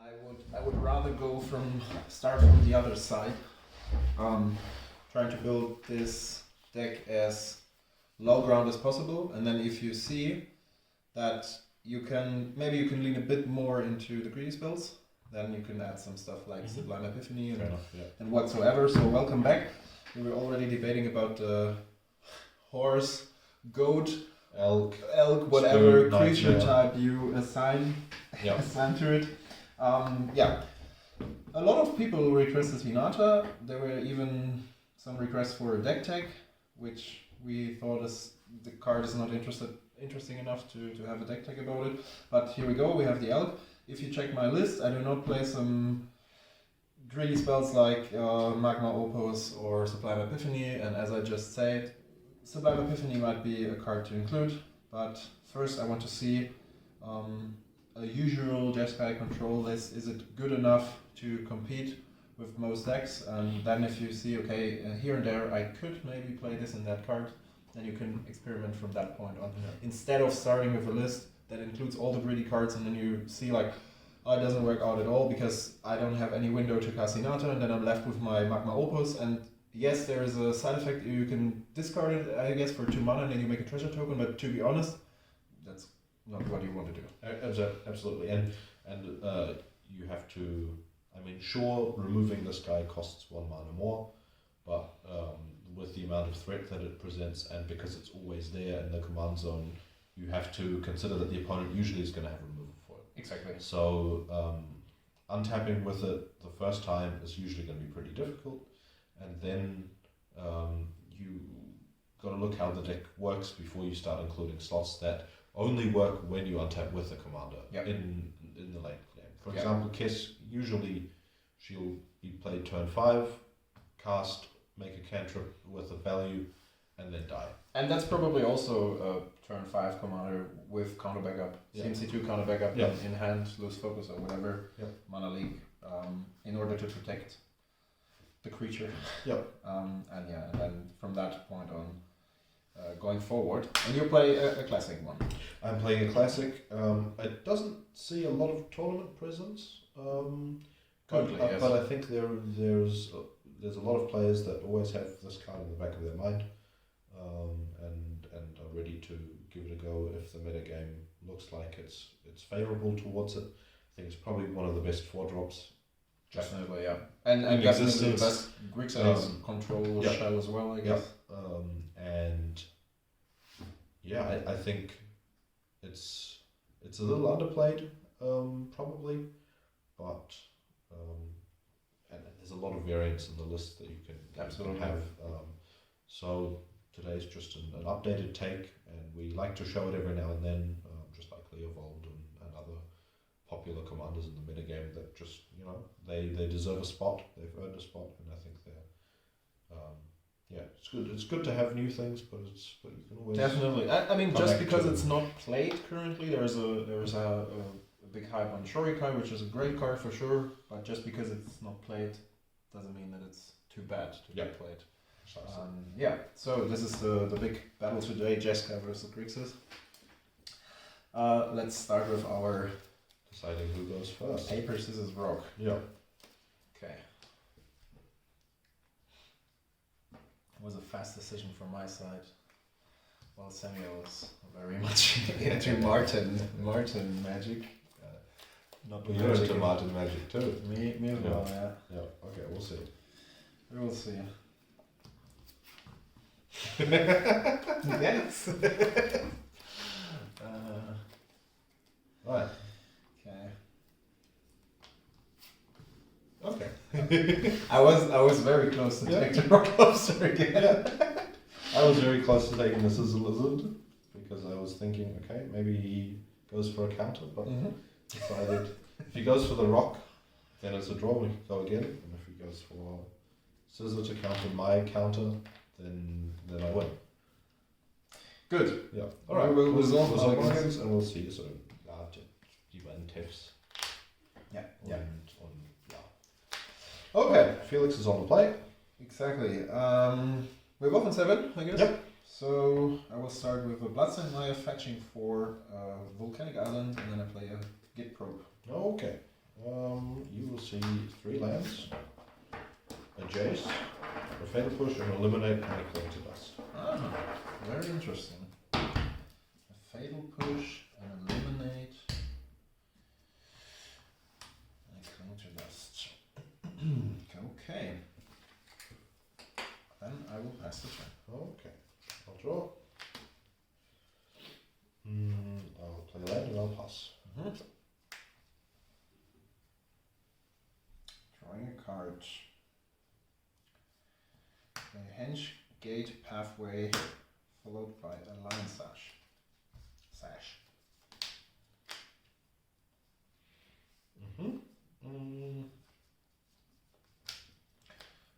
I would rather start from the other side. Trying to build this deck as low ground as possible, and then if you see that you can lean a bit more into the greedy spells, then you can add some stuff like Sublime Epiphany and whatsoever. So welcome back. We were already debating about horse, goat, elk, whatever creature type you assign to it. A lot of people requested Hinata. There were even some requests for a deck tag, which we thought the card is not interesting enough to have a deck tag about it. But here we go, we have the elk. If you check my list, I do not play some greedy spells like Magma Opus or Sublime Epiphany, and as I just said, Sublime Epiphany might be a card to include, but first I want to see a usual Jeskai control list. Is it good enough to compete with most decks? And then if you see, okay, here and there I could maybe play this and that card, then you can experiment from that point on. Instead of starting with a list that includes all the greedy cards and then you see like, oh, it doesn't work out at all because I don't have any window to cast Hinata, and then I'm left with my Magma Opus, and yes, there is a side effect, you can discard it, I guess, for 2 mana and then you make a treasure token, but to be honest, that's not what you want to do. Absolutely, and you have to, I mean, sure, removing this guy costs 1 mana more, but with the amount of threat that it presents, and because it's always there in the command zone, you have to consider that the opponent usually is going to have removal for it. Exactly. So untapping with it the first time is usually going to be pretty difficult, and then you got to look how the deck works before you start including slots that only work when you untap with the commander in the late game. For example, Kess, usually she'll be played turn 5, cast, make a cantrip with a value, and then die. And that's probably also a turn 5 commander with counter backup, CMC2 counter backup in hand, lose focus or whatever, mana leak, in order to protect the creature. And then from that point on, going forward, and you play a classic one. I'm playing a classic. It doesn't see a lot of tournament presence, but I think there's a lot of players that always have this card in the back of their mind, and are ready to give it a go if the meta game looks like it's favourable towards it. I think it's probably one of the best 4-drops. Definitely, and definitely the best Grixis control shell as well, I guess. And I think it's a little underplayed, probably, but and there's a lot of variance in the list that you can have. So today's just an updated take, and we like to show it every now and then, just like Leovold and other popular commanders in the metagame that just, they deserve a spot, they've earned a spot, and I think they're it's good. It's good to have new things, but you can always definitely. I mean, just because it's not played currently, there's a big hype on Shurikai, which is a great card for sure. But just because it's not played, doesn't mean that it's too bad to be played. So this is the big battle today: Jeskai versus Grixis. Let's start with our deciding who goes first. Paper, scissors, rock. Yeah. Okay. It was a fast decision from my side. Well, Samuel was very much into Martin magic. You're into Martin magic too. Me as well, Yeah. Okay, we'll see. We will see. Yes. Right. Okay. I was very close to take the rock lobster again. I was very close to taking this as a lizard because I was thinking, okay, maybe he goes for a counter, but decided if he goes for the rock, then it's a draw. We can go again, and if he goes for scissor to counter my counter, then I win. Good. Yeah. All right. We'll resolve our bargains, and we'll see you soon. Tips. Yeah. Okay. Felix is on the play. Exactly. We're both on 7, I guess. Yep. So I will start with a Bloodsign Knife, fetching for Volcanic Island, and then I play a Git Probe. Okay. You will see 3 lands, a Jace, a Fatal Push, and eliminate any Cling to Dust. Ah, very interesting. A fatal push and eliminate. And cling to dust. Okay. Then I will pass the turn. Okay, I'll draw. I'll play land and I'll pass. Drawing a card. A henge gate pathway followed by a line sash.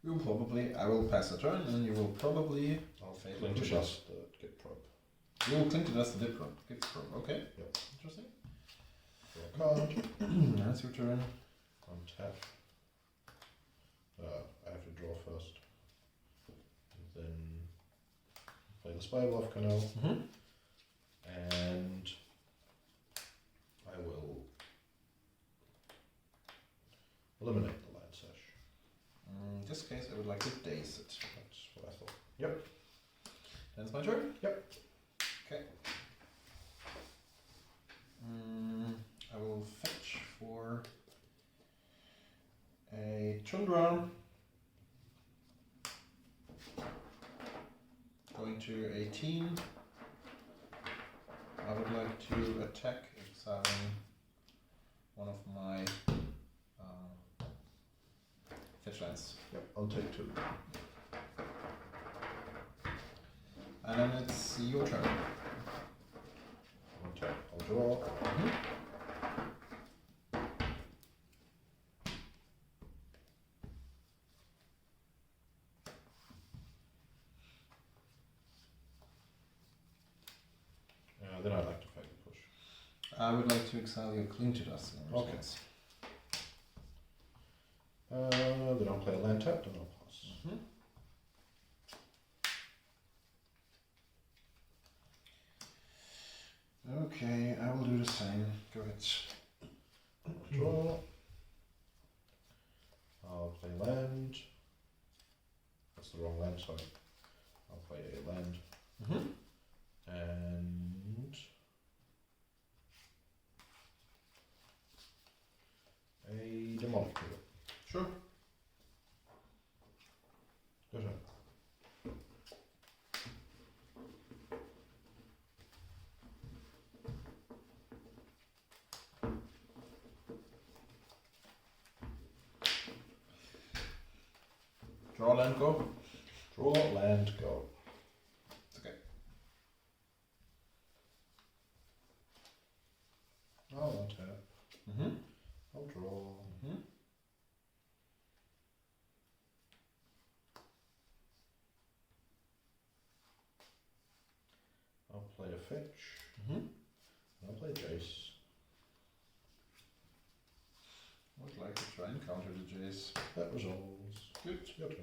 You'll probably, I will pass the turn, and you will probably, I'll cling to dust the Git probe. You will cling to dust the gift probe. Okay. Yep. Interesting. Draw a card. That's your turn. Untap. I have to draw first. And then play the Spirewolf Canal. And I will eliminate the line sash. In this case, I would like to daze it. That's what I thought. Yep. Then it's my turn? Yep. Okay. I will fetch for a Tundra. Going to 18. I would like to attack exiling one of my fetch lands. Yep, I'll take 2. And then it's your turn. Untap. I'll draw. Then I'd like to fight the push. I would like to exile your Cling to Dust in Okay. response. Then I'll play a land tapped and I'll pass. Okay, I will do the same. Go ahead. Draw. I'll play land. That's the wrong land, sorry. I'll play a land. And a demonic tool. Sure. Good job. Draw land, go. Draw, land, go. It's okay. I'll untap. I'll draw. I'll play a fetch. I'll play Jace. I would like to try and counter the Jace. That resolves. Good. Your turn.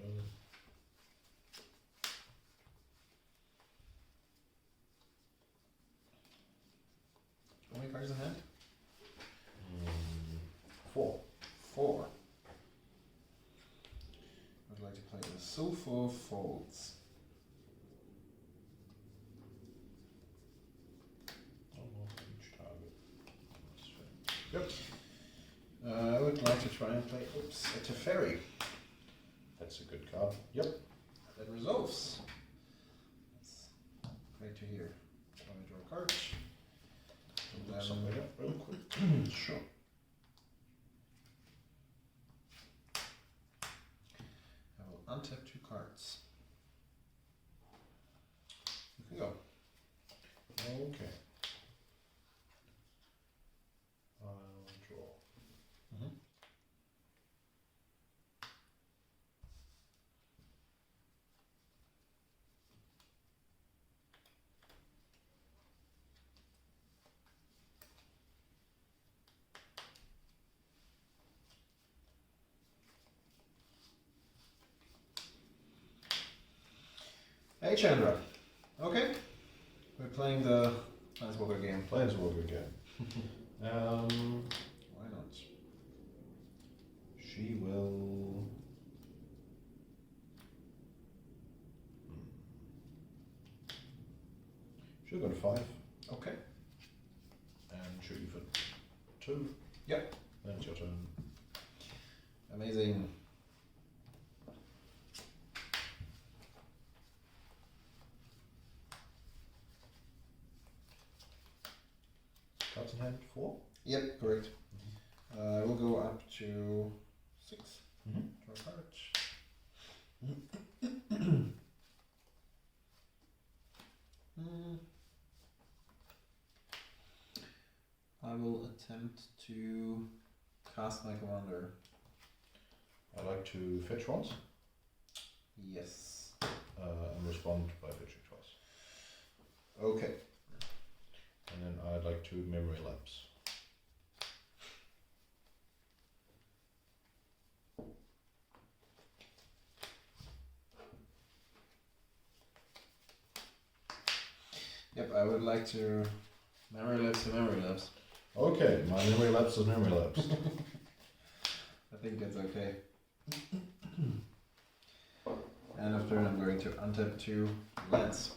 How many cards in hand? 4. 4. I would like to play the Sulfur Folds. Each target. Yep. I would like to try and play, a Teferi. That's a good card. Yep. That resolves. That's great to hear. Let me draw a card. Look something up real quick. Sure. I will untap 2 cards. You can go. Okay. I'll draw. Hey Chandra. Okay. We're playing the Planeswalker game. Planeswalker again. Why not? she will. She'll go to 5 Okay. and shoot you for 2. Yep. Then it's your turn. Amazing. Cards in hand 4. Yep, correct. We'll go up to 6. Mm-hmm. Draw a card. I will attempt to cast my commander. I like to fetch once Yes. and respond by fetching twice. Okay. And then I'd like to memory lapse. Yep, I would like to memory lapse to memory lapse. Okay, my memory lapse is memory lapse. I think that's okay. And after I'm going to untap 2 lands.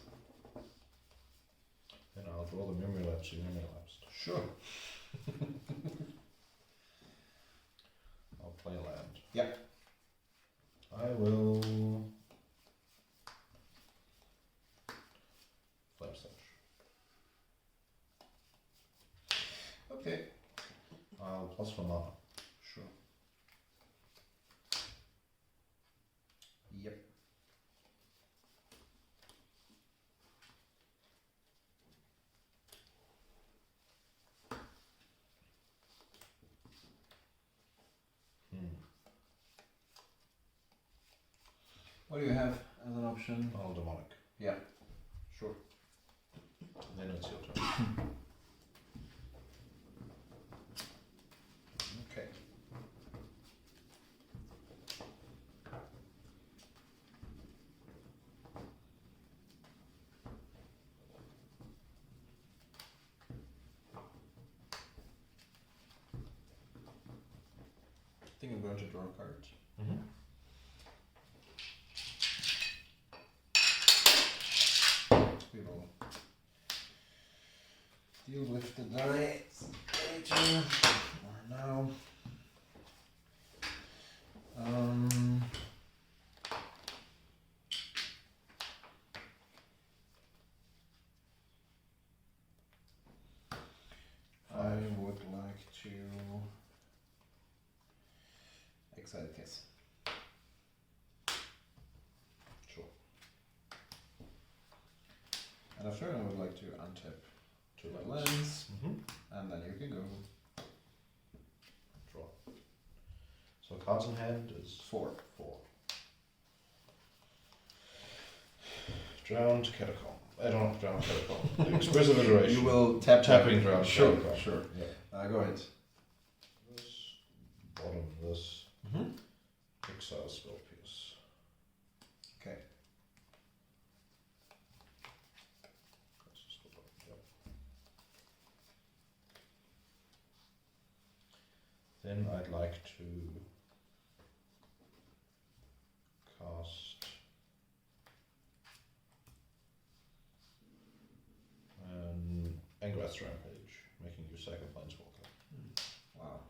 Then I'll draw the memory lapse you memory lapsed. Sure. I'll play a land. Yep. I will flame slash. Okay. I'll plus 1 mana. Sure. Yep. What do you have as an option? I'll demonic. Yeah. Sure. And then it's your turn. Okay. I think I'm going to draw a card. Mm-hmm. We will deal with the die later or now. I would like to exile Kess. Sure. And after I would like to untap 2 my lands. lands, Mm-hmm. and then you can go Draw. So cards in hand is 4. 4. Drowned Catacomb. I don't know, Drowned Catacomb. Expressive iteration. You will tap Tapping Drowned Sure, Catacomb. sure. Yeah. Go ahead. This, bottom, this. Mm-hmm. Exile spell piece. Okay. That's just the bottom, yep. Then I'd like to cast an Angrath's Rampage, making you sack a Planeswalker. Wow.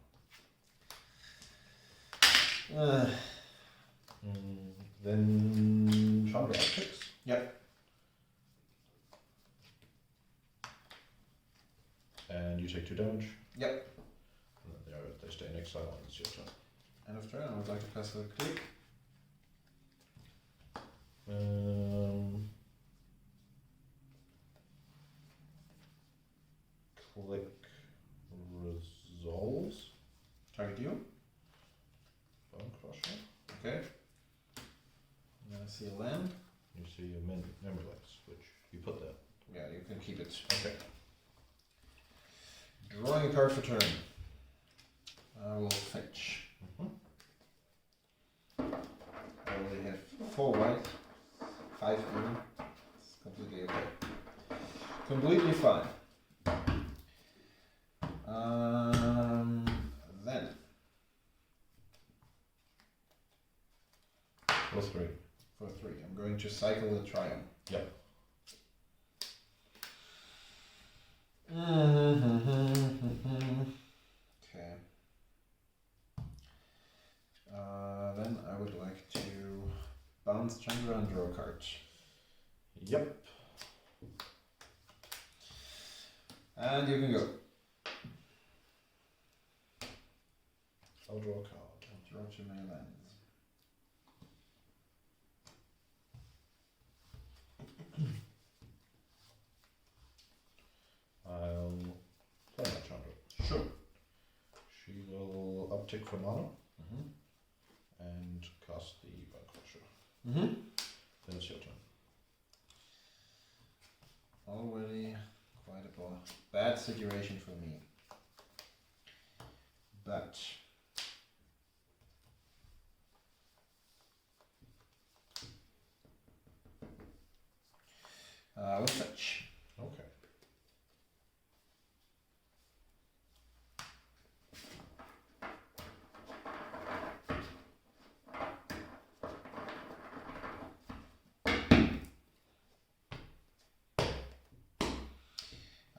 Then Chandra Optics. Yep. And you take 2 damage. Yep. And then they stay in exile and it's your turn. End of turn. I would like to cast a click. Click resolves. Target you. Bone Crusher. Okay. And then I see a land. You see your memory lapse, which you put there. Yeah, you can keep it. Okay. Drawing a card for turn. I will fetch. I only have 4 white, 5 even. It's completely okay. Completely fine. Then for 3. For 3. I'm going to cycle the Triumph. Yep. Okay. Then I would like to bounce Chandra and draw a card. Yep. And you can go. I'll draw a card. Draw 2 many lands. I'll play my Chandra. Sure. She will uptick for mana Mm-hmm. and cast the Bone Crusher. Mm-hmm. Then it's your turn. Already quite a bad situation for me. But we'll touch. Okay.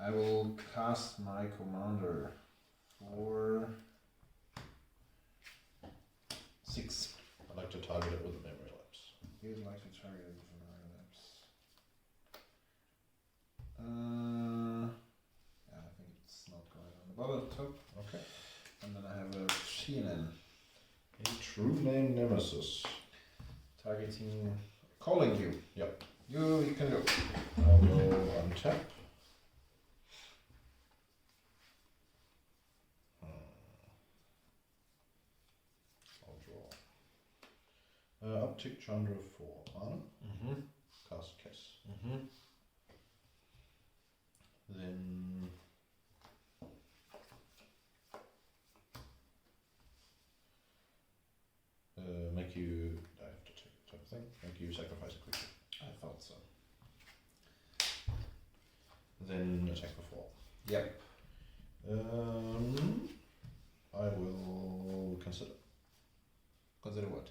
I will cast my commander for 6. I'd like to target it with a memory lapse. You'd like to target it with an iron lapse. Yeah, I think it's not going on the bottom top. Okay. And then I have a CNN A true name nemesis. targeting, calling you. Yep. You can go. I will untap. I'll draw. Uptick Chandra for mana. Mm-hmm. Cast Kess. Mm-hmm. Then make you. I have to take type of thing. Make you sacrifice a creature. I thought so. Then attack for 4. Yep. I will consider. Consider what?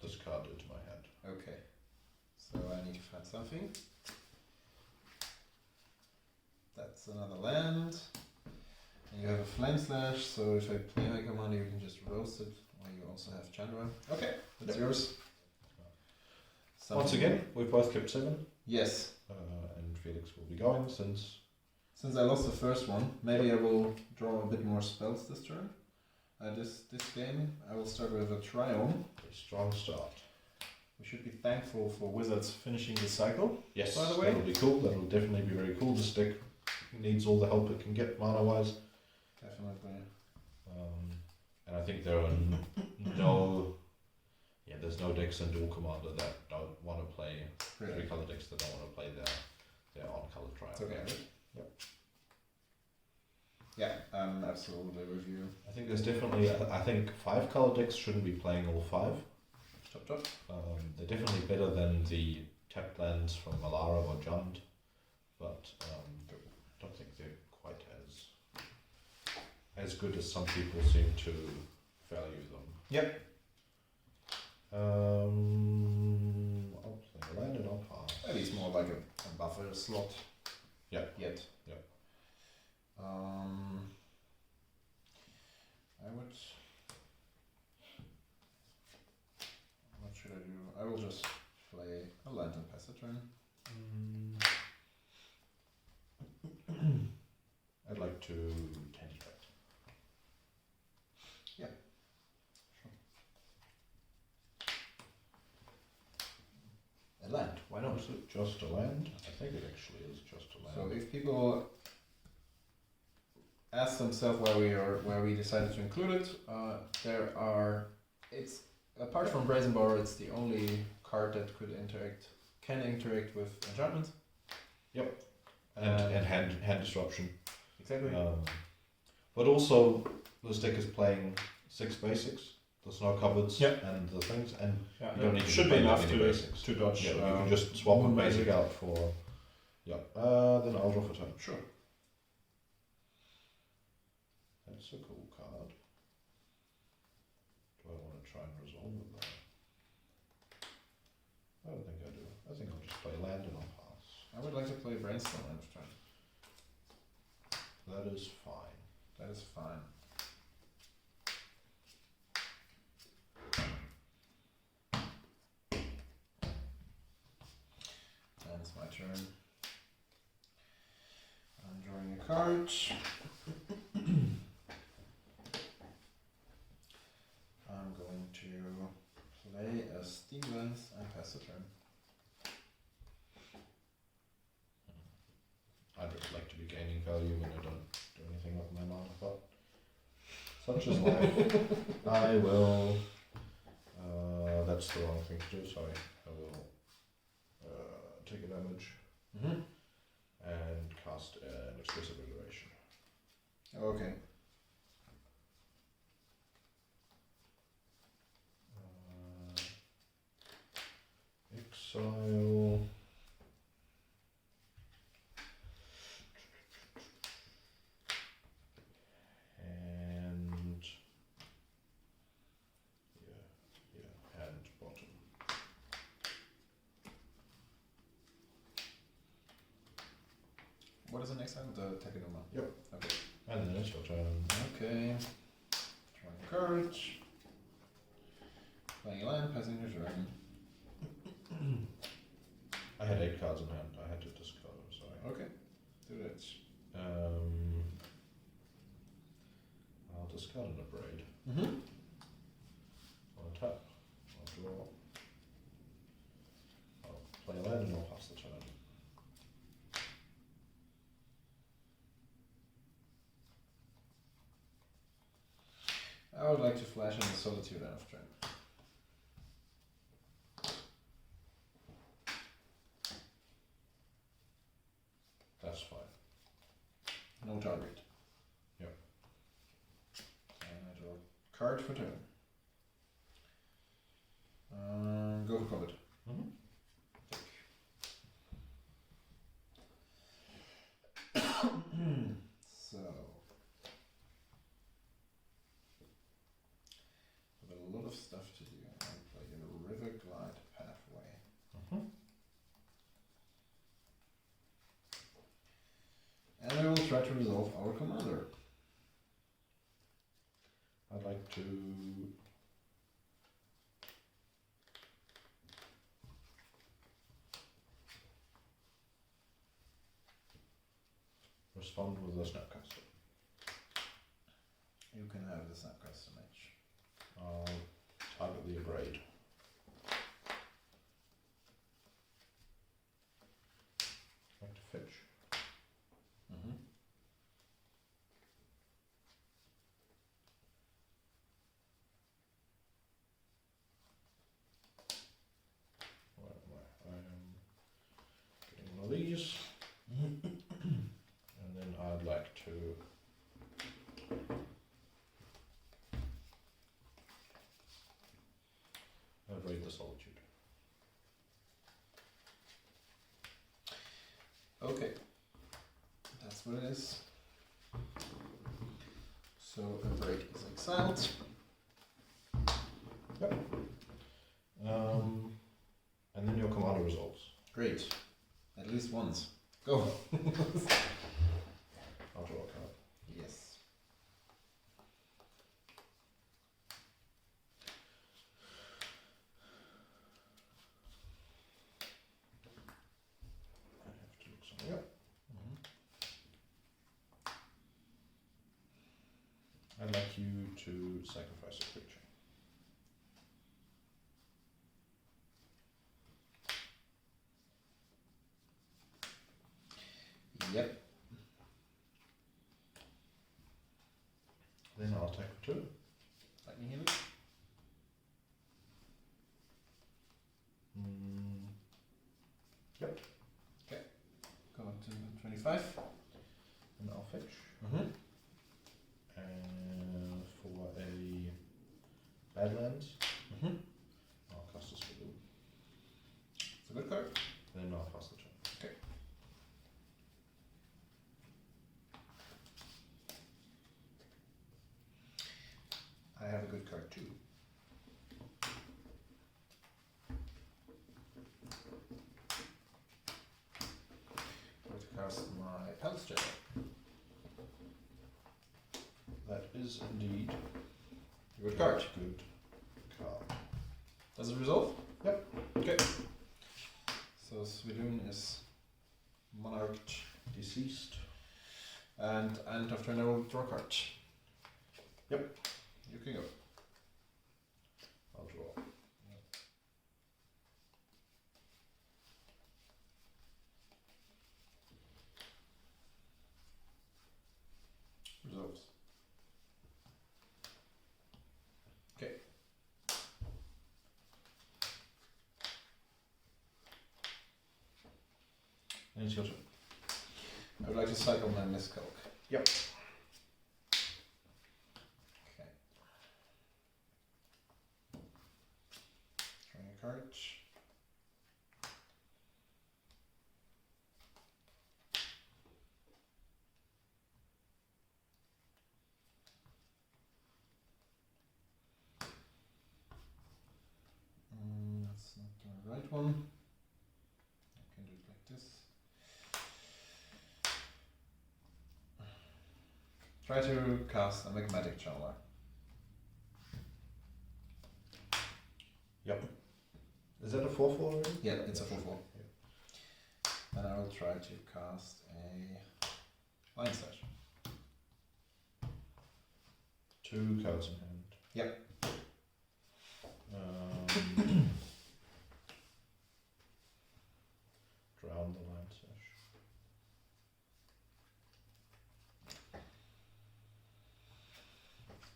Discard it to my hand. Okay. So I need to find something. That's another land. And you have a Flame Slash, so if I play my commander, you can just roast it. Or you also have Chandra. Okay, that's yours. Once again, we've both kept 7. Yes. And Felix will be going since. Since I lost the first one, maybe I will draw a bit more spells this turn. This game, I will start with a Triumph. A strong start. We should be thankful for Wizards finishing the cycle. Yes, by the way. that'll be cool. That'll definitely be very cool. This deck needs all the help it can get mana wise. Definitely. And I think there are there's no decks in Duel Commander that don't want to play Really? 3 color decks that don't want to play their on color Triumph. It's okay, right? Yep. Yeah, absolutely with you. I think there's definitely. I think 5 color decks shouldn't be playing all 5. Chop chop. They're definitely better than the tapped lands from Malara or Jund, but I don't think they're quite as good as some people seem to value them. Yep. I'll play a land and I'll pass. Maybe it's more like a buffer slot. Yeah. Yet. Yeah. I would. What should I do? I will just play a land and pass a turn. I'd like to Tentacrat. Yeah. Sure. A land. Why not? Is it just a land? I think it actually is just a land. So if people ask themselves where we decided to include it, it's apart from Brazen Borrower, it's the only card that can interact with enchantments. Yep. And hand disruption. Exactly. But also this deck is playing 6 basics, the snow cupboards Yep. and the things, and Yeah, you don't need to should be play enough that many to basics. to dodge. Yeah, you can just swap a Moon basic Magic. out for. Yeah. Then I'll draw for turn. Sure. That's a cool card. Do I want to try and resolve with that? I would like to play Brainstorm end of turn. That is fine. That is fine. And it's my turn. I'm drawing a card. I'm going to play a Steamlands and pass the turn. I'd like to be gaining value when I don't do anything with my mana, but such is life. I will. That's the wrong thing to do, sorry. I will take a damage and cast an exclusive iteration. Okay. Exile. And and bottom. What is the next time? The Tekinoma. Yep. Okay. And then it's your turn. Okay. Drawing a card. Playing a land, passing your turn. I had 8 cards in hand. I had to discard them, sorry. Okay. Do that. I'll discard an abrade. Mm-hmm. I'll tap. I'll draw. I'll play a land and I'll pass the turn. I would like to flash in the Solitude end of turn. That's fine. No target. Yep. And I draw a card for turn. Go for combat. Mm-hmm. So, with a lot of stuff to do, I'll play a River Glide Pathway. Mm-hmm. And we will try to resolve our commander. I'd like to respond with a Snapcaster. You can have the Snapcaster match. I'll target the abrade. Like to fetch. Mm-hmm. Where am I? I am getting one of these. And then I'd like to raid the Solitude. Okay. That's what it is. So a break is exiled. And then your commander resolves. Great. At least once. Go. I'll draw a card. Yes. I have to look something up. I'd like you to sacrifice a creature. Yep. Then I'll attack for 2. Lightning hit. Yep. Okay. Go up to 25. And I'll fetch. Mm-hmm. And for a Badlands, Mm-hmm. I'll cast a spell. It's a good card. Then I'll pass the turn. Okay. I have a good card too. Pulse Gel. That is indeed Good card. Good card. Does it resolve? Yep. Okay. So Svidun is Monarch. Deceased. And end of turn I will draw a card. Yep. You can go. I'll draw. Resolves. Okay. And it's your turn. I would like to cycle my miscalc. Yep. Okay. Drawing a card. That's not the right one. I can do it like this. Try to cast a magmatic channeler. Yep. Is that a 4/4 already? Yeah, it's a 4/4. Then I will try to cast a Line Slash. 2 cards in hand. Yep. Drown the Line Slash.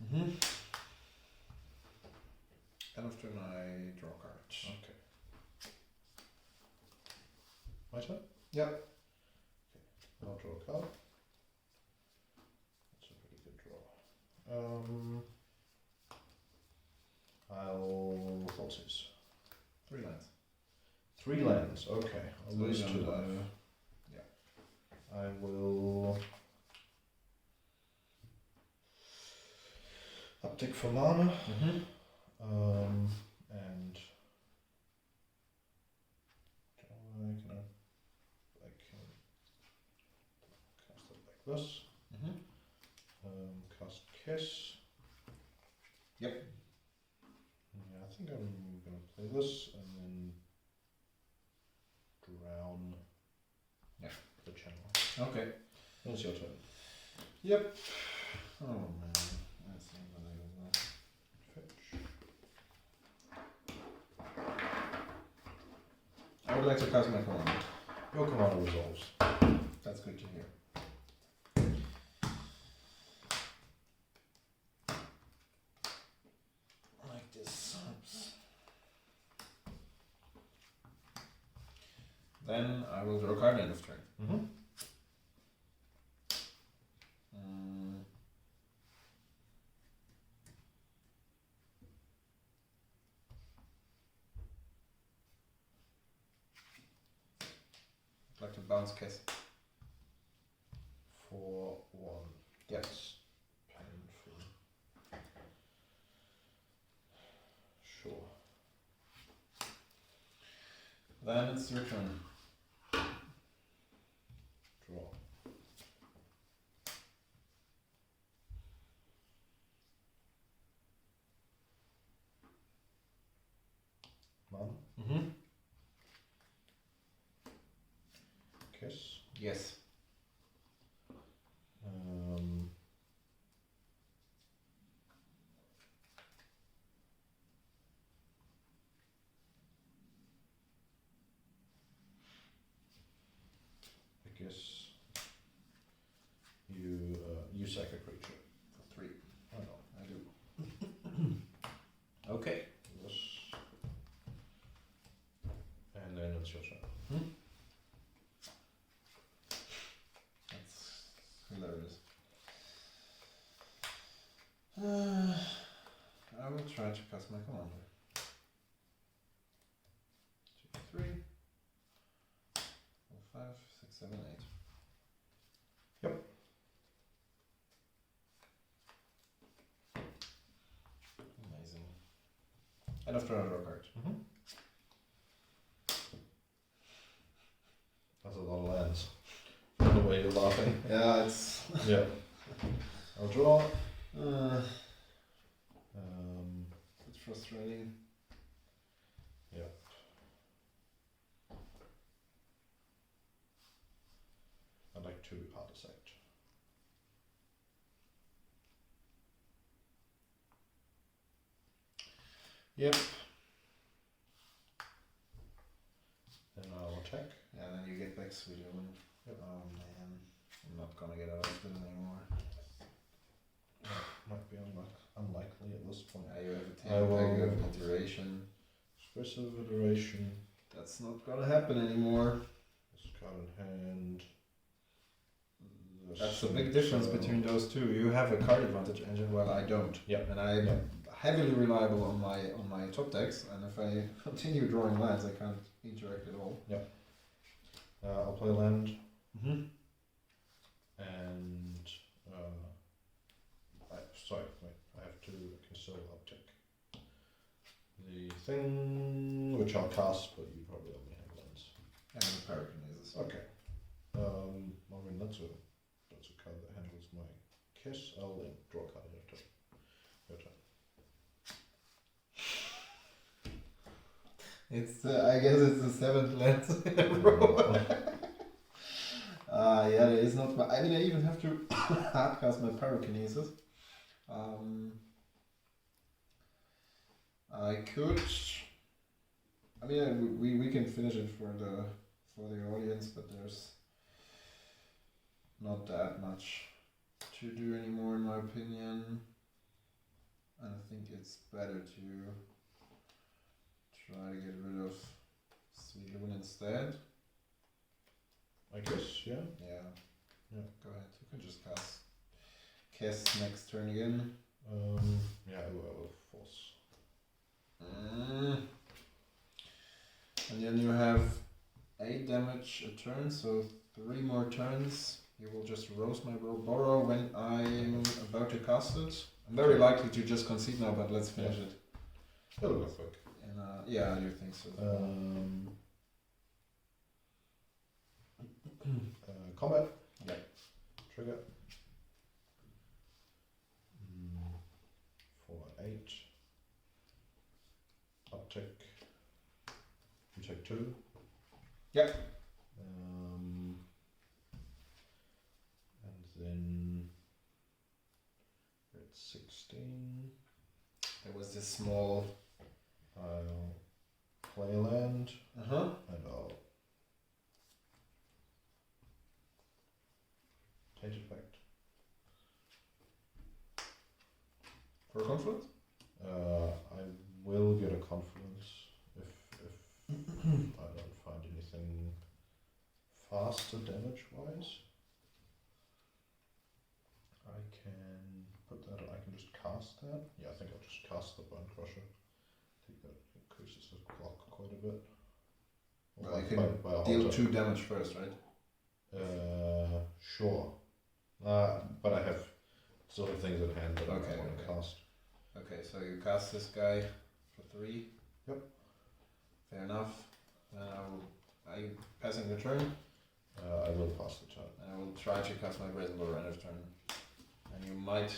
Mm-hmm. End of turn I draw a card. Okay. My turn? Yep. I'll draw a card. That's a pretty good draw. I'll forces. 3 lands. 3 lands. Okay. I'll So lose you 2 don't, life. I will uptick for mana. Mm-hmm. And I can cast it like this. Mm-hmm. Cast Kess. Yep. Yeah, I think I'm gonna play this and then drown. Yeah. The channel. Okay. Then it's your turn. Yep. Oh man. That's unbelievable. Fetch. I would like to cast my commander. Your commander resolves. That's good to hear. Like this. Oops. Then I will draw a card end of turn. Mm-hmm. I'd like to bounce Kess. For 1. Yes. Painful. Sure. Then it's your turn. Draw. Mana. Mm-hmm. Kess. Yes. I guess you sack a creature. For 3. I know. I do. Okay. This. And then it's your turn. That's hilarious. I will try to cast my commander. 2, 3, 4, 5, 6, 7, 8. Yep. Amazing. And after I draw a card. Mm-hmm. That's a lot of lands. The way you're laughing. nothing. Yeah, it's. Yeah. I'll draw. Uh, it's frustrating. Yeah. I'd like to participate. Yep. Then I'll attack. Yeah, then you get back Sweden. Yep. Oh man, I'm not gonna get out of it anymore. Might be unlikely at this point. Yeah, you have a I tank, will- you have an iteration. Expressive iteration. That's not gonna happen anymore. This card in hand. That's the big difference between those two. You have a card advantage engine, while I don't. Yeah. And I'm Yeah. heavily reliable on my top decks, and if I continue drawing lands, I can't interact at all. I'll play land Mm-hmm. and I have to consider uptick. The thing which I'll cast, but you probably only have lands. And the Pyrokinesis. Okay. I mean that's a card that handles my Kess. I'll then draw a card in your turn. Your turn. It's I guess it's the 7th lens in a row. Yeah, it is not. I mean, I even have to hardcast my Pyrokinesis. I could. I mean, we can finish it for the audience, but there's not that much to do anymore, in my opinion. And I think it's better to try to get rid of Sweetloon instead. I guess, yeah. Yeah. Yeah. Go ahead. You can just cast Kess next turn again. Yeah, I will force. And then you have 8 damage a turn, so 3 more turns. You will just roast my borrow when I'm about to cast it. I'm very likely to just concede now, but let's finish it. It'll go quick. And yeah, I do think so. Combat. Yeah. Trigger. For 8. Uptick. You take 2. Yep. And then it's 16. There was this small. I'll play a land and I'll take effect. For a confluence? I will get a confluence if I don't find anything faster damage wise. I can put that. I can just cast that. Yeah, I think I'll just cast the Bone Crusher. I think that increases the clock quite a bit. Well, you can deal 2 damage first, right? Sure. But I have still have things at hand that I want to cast. Okay, so you cast this guy for 3. Yep. Fair enough. Are you passing the turn? I will pass the turn. I will try to cast my Brazenlore end of turn. And you might.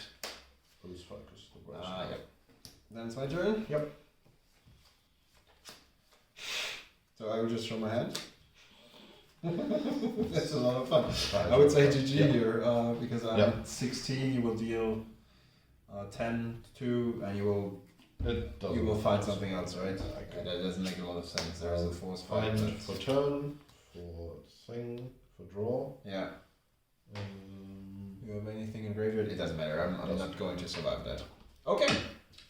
Boost focus the Brazen. Yep. Then it's my turn? Yep. So I will just show my hand. That's a lot of fun. I I would say GG yeah. here, because I'm Yeah. at 16, you will deal 10, 2, and you will find something else, right? Okay. That doesn't make a lot of sense. There's a force fight. Find for turn, for thing, for draw. Yeah. You have anything in graveyard? It doesn't matter. I'm not going to survive that. Okay,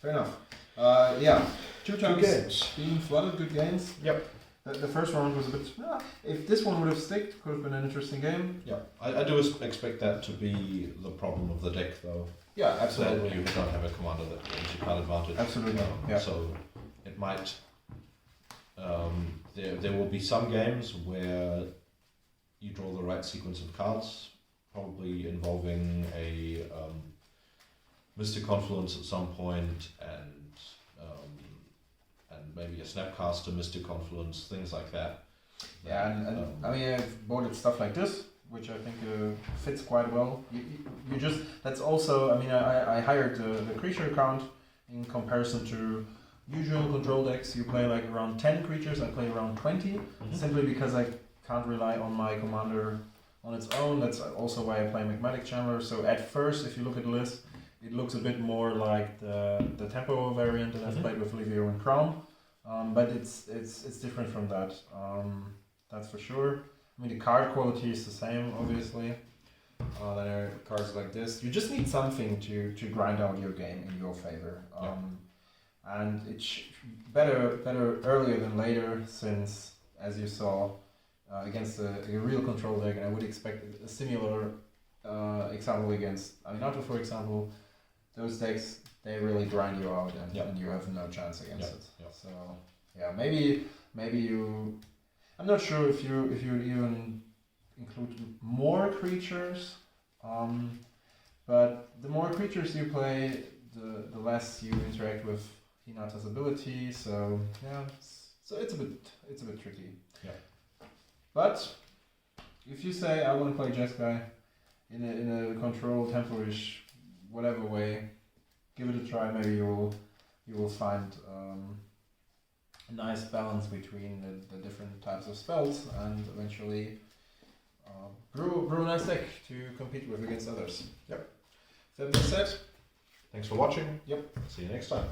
fair enough. Yeah, 2 times games. being flooded, good games. Yep. The first round was a bit. If this one would have sticked, could have been an interesting game. Yeah, I do expect that to be the problem of the deck, though. Yeah, That absolutely. you don't have a commander that gains you card advantage. Absolutely. Yeah. So it might. There will be some games where you draw the right sequence of cards, probably involving a Mystic Confluence at some point, and maybe a Snapcaster Mystic Confluence, things like that. Yeah, and I mean, I've boarded stuff like this, which I think fits quite well. You just that's also I mean I hired the creature count in comparison to usual control decks. You play like around 10 creatures. I play around 20 simply because I can't rely on my commander on its own. That's also why I play Magmatic Channeler. So at first, if you look at the list, it looks a bit more like the tempo variant that I've played with Livio and Crown, but it's different from that. That's for sure. I mean, the card quality is the same, obviously. Then there are cards like this. You just need something to grind out your game in your favor. And it's better earlier than later, since, as you saw, against a real control deck, and I would expect a similar example against Hinata, for example. Those decks, they really grind you out, and you have no chance against it. So yeah, maybe you. I'm not sure if you even include more creatures, but the more creatures you play, the less you interact with Hinata's ability. So yeah, so it's a bit tricky. Yeah. But if you say I want to play Jeskai in a control tempo-ish whatever way, give it a try. Maybe you will find a nice balance between the different types of spells, and eventually brew a nice deck to compete with against others. Yep. That being said, Thanks for watching. Yep. See you next time.